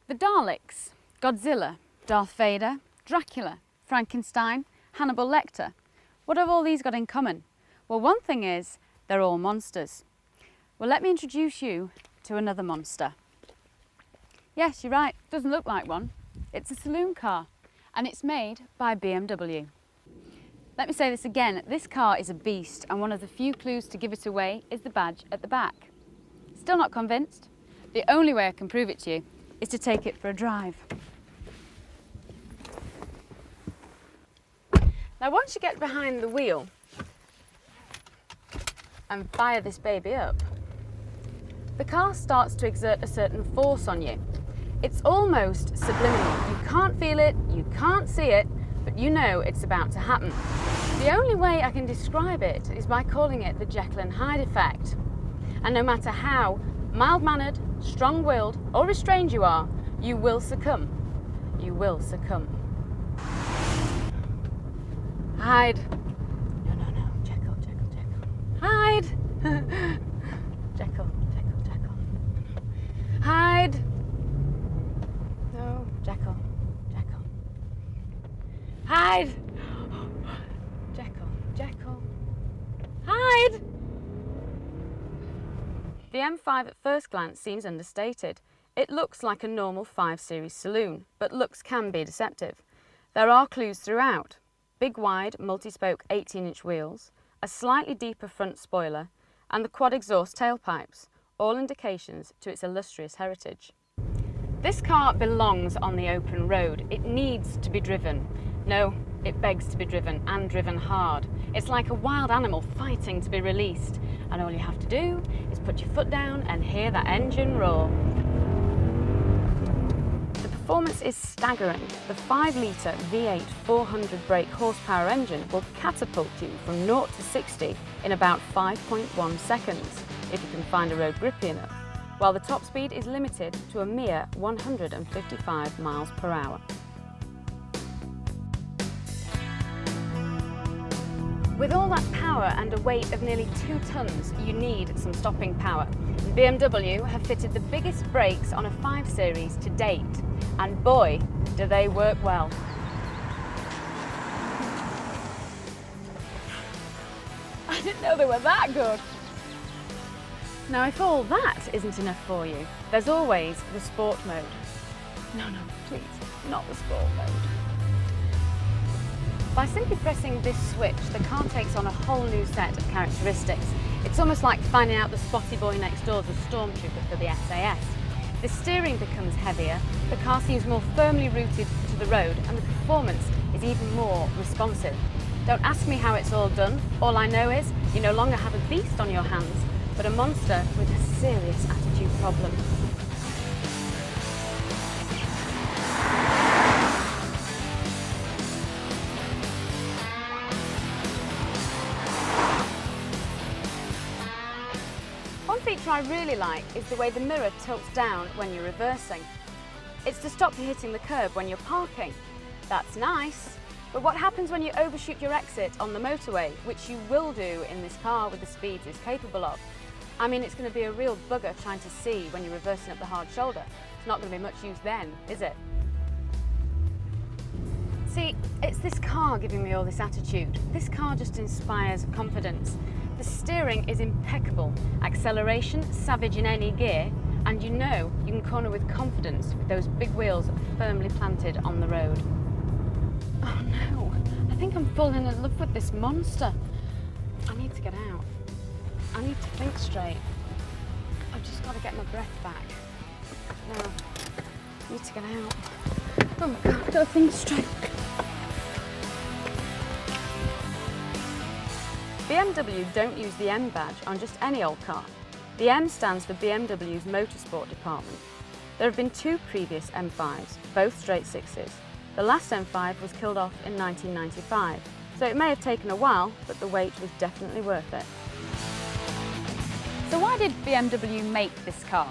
The Daleks, Godzilla, Darth Vader, Dracula, Frankenstein, Hannibal Lecter. What have all these got in common? Well, one thing is, they're all monsters. Well, let me introduce you to another monster. Yes, you're right, doesn't look like one. It's a saloon car, and it's made by BMW. Let me say this again, this car is a beast, and one of the few clues to give it away is the badge at the back. Still not convinced? The only way I can prove it to you is to take it for a drive. Now, once you get behind the wheel and fire this baby up, the car starts to exert a certain force on you. It's almost subliminal. You can't feel it, you can't see it, but you know it's about to happen. The only way I can describe it is by calling it the Jekyll and Hyde effect. And no matter how mild-mannered, strong-willed or restrained you are, you will succumb. You will succumb. Hide. No. Jekyll. Hide. Jekyll. Hide. No, Jekyll. Hide. Jekyll. Hide. The M5 at first glance seems understated. It looks like a normal 5 Series saloon, but looks can be deceptive. There are clues throughout. Big wide multi-spoke 18-inch wheels, a slightly deeper front spoiler, and the quad exhaust tailpipes, all indications to its illustrious heritage. This car belongs on the open road. It needs to be driven. No, it begs to be driven, and driven hard. It's like a wild animal fighting to be released, and all you have to do is put your foot down and hear that engine roar. The performance is staggering. The 5-litre V8 400 brake horsepower engine will catapult you from 0 to 60 in about 5.1 seconds, if you can find a road grippy enough, while the top speed is limited to a mere 155 miles per hour. With all that power and a weight of nearly 2 tons, you need some stopping power. BMW have fitted the biggest brakes on a 5 Series to date, and boy, do they work well. I didn't know they were that good. Now, if all that isn't enough for you, there's always the sport mode. No, please, not the sport mode. By simply pressing this switch, the car takes on a whole new set of characteristics. It's almost like finding out the spotty boy next door's a stormtrooper for the SAS. The steering becomes heavier, the car seems more firmly rooted to the road, and the performance is even more responsive. Don't ask me how it's all done. All I know is you no longer have a beast on your hands, but a monster with a serious attitude problem. One feature I really like is the way the mirror tilts down when you're reversing. It's to stop you hitting the curb when you're parking. That's nice, but what happens when you overshoot your exit on the motorway, which you will do in this car with the speeds it's capable of? I mean, it's going to be a real bugger trying to see when you're reversing up the hard shoulder. It's not going to be much use then, is it? See, it's this car giving me all this attitude. This car just inspires confidence. The steering is impeccable, acceleration savage in any gear, and you know you can corner with confidence with those big wheels firmly planted on the road. Oh no, I think I'm falling in love with this monster. I need to get out. I need to think straight. I've just got to get my breath back. No, I need to get out. Oh my God, I've got to think straight. BMW don't use the M badge on just any old car. The M stands for BMW's motorsport department. There have been 2 previous M5s, both straight 6s. The last M5 was killed off in 1995, so it may have taken a while, but the wait was definitely worth it. So why did BMW make this car?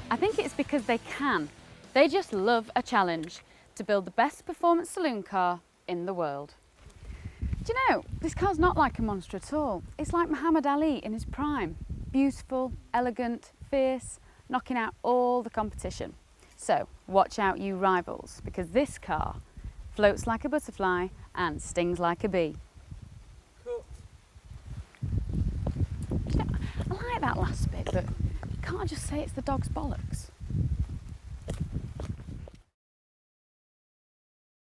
I think it's because they can. They just love a challenge to build the best performance saloon car in the world. Do you know, this car's not like a monster at all. It's like Muhammad Ali in his prime. Beautiful, elegant, fierce, knocking out all the competition. So watch out, you rivals, because this car floats like a butterfly and stings like a bee. Yeah, I like that last bit, but you can't just say it's the dog's bollocks.